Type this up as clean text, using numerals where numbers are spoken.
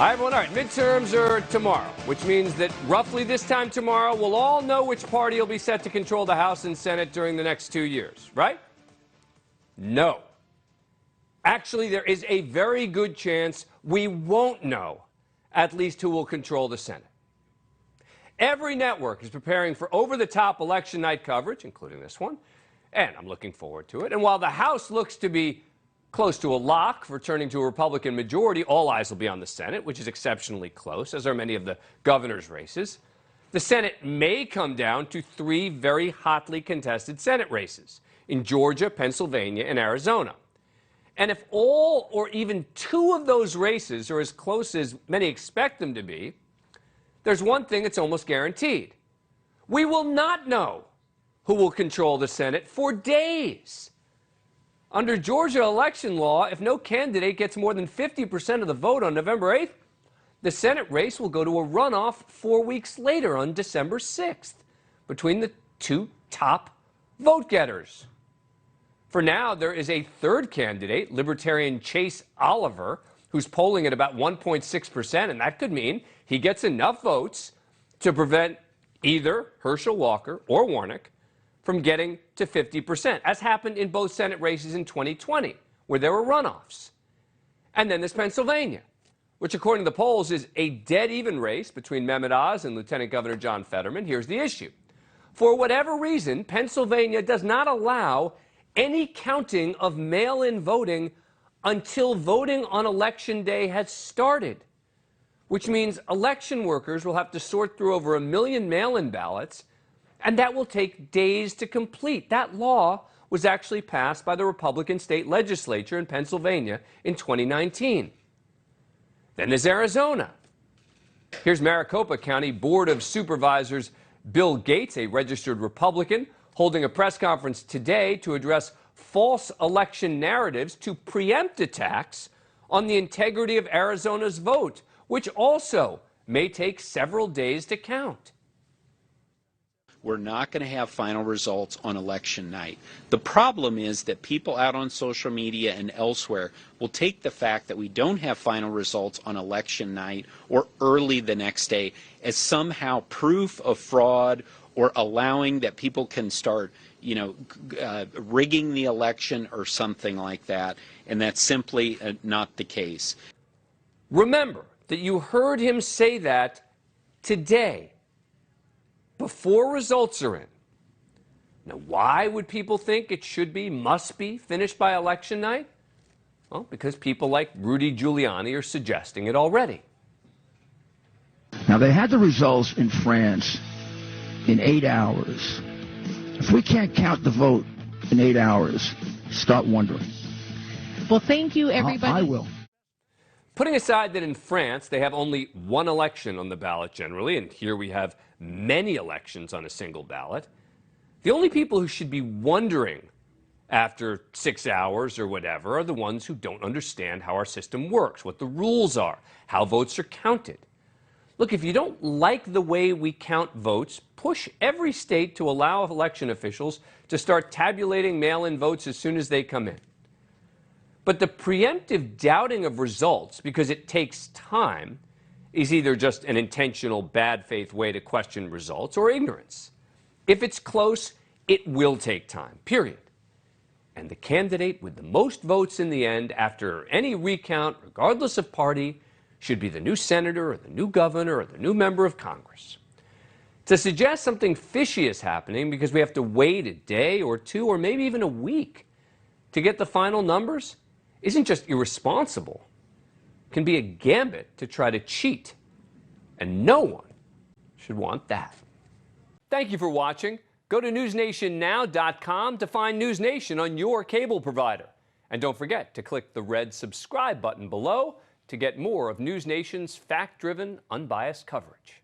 Hi, everyone. All right, midterms are tomorrow, which means that roughly this time tomorrow, we'll all know which party will be set to control the House and Senate during the next 2 years, right? No. Actually, there is a very good chance we won't know at least who will control the Senate. Every network is preparing for over-the-top election night coverage, including this one, and I'm looking forward to it. And while the House looks to be close to a lock for turning to a Republican majority, all eyes will be on the Senate, which is exceptionally close, as are many of the governor's races. The Senate may come down to 3 very hotly contested Senate races in Georgia, Pennsylvania, and Arizona. And if all or even 2 of those races are as close as many expect them to be, there's one thing that's almost guaranteed. We will not know who will control the Senate for days. Under Georgia election law, if no candidate gets more than 50% of the vote on November 8th, the Senate race will go to a runoff 4 weeks later on December 6th between the 2 top vote getters. For now, there is a third candidate, Libertarian Chase Oliver, who's polling at about 1.6%, and that could mean he gets enough votes to prevent either Herschel Walker or Warnock from getting to 50%, as happened in both Senate races in 2020, where there were runoffs. And then there's Pennsylvania, which according to the polls is a dead-even race between Mehmet Oz and Lieutenant Governor John Fetterman. Here's the issue. For whatever reason, Pennsylvania does not allow any counting of mail-in voting until voting on Election Day has started, which means election workers will have to sort through over 1 million mail-in ballots, and that will take days to complete. That law was actually passed by the Republican state legislature in Pennsylvania in 2019. Then there's Arizona. Here's Maricopa County Board of Supervisors Bill Gates, a registered Republican, holding a press conference today to address false election narratives to preempt attacks on the integrity of Arizona's vote, which also may take several days to count. We're not going to have final results on election night. The problem is that people out on social media and elsewhere will take the fact that we don't have final results on election night or early the next day as somehow proof of fraud or allowing that people can start, rigging the election or something like that. And that's simply not the case. Remember that you heard him say that today, before results are in. Now, why would people think it should be, must be, finished by election night? Well, because people like Rudy Giuliani are suggesting it already. Now, they had the results in France in 8 hours. If we can't count the vote in 8 hours, start wondering. Well, thank you, everybody. I will. Putting aside that in France, they have only one election on the ballot generally, and here we have many elections on a single ballot, the only people who should be wondering after 6 hours or whatever are the ones who don't understand how our system works, what the rules are, how votes are counted. Look, if you don't like the way we count votes, push every state to allow election officials to start tabulating mail-in votes as soon as they come in. But the preemptive doubting of results, because it takes time, is either just an intentional bad faith way to question results or ignorance. If it's close, it will take time, period. And the candidate with the most votes in the end after any recount, regardless of party, should be the new senator or the new governor or the new member of Congress. To suggest something fishy is happening because we have to wait a day or 2 or maybe even a week to get the final numbers isn't just irresponsible. It can be a gambit to try to cheat. And no one should want that. Thank you for watching. Go to newsnationnow.com to find NewsNation on your cable provider. And don't forget to click the red subscribe button below to get more of NewsNation's fact-driven, unbiased coverage.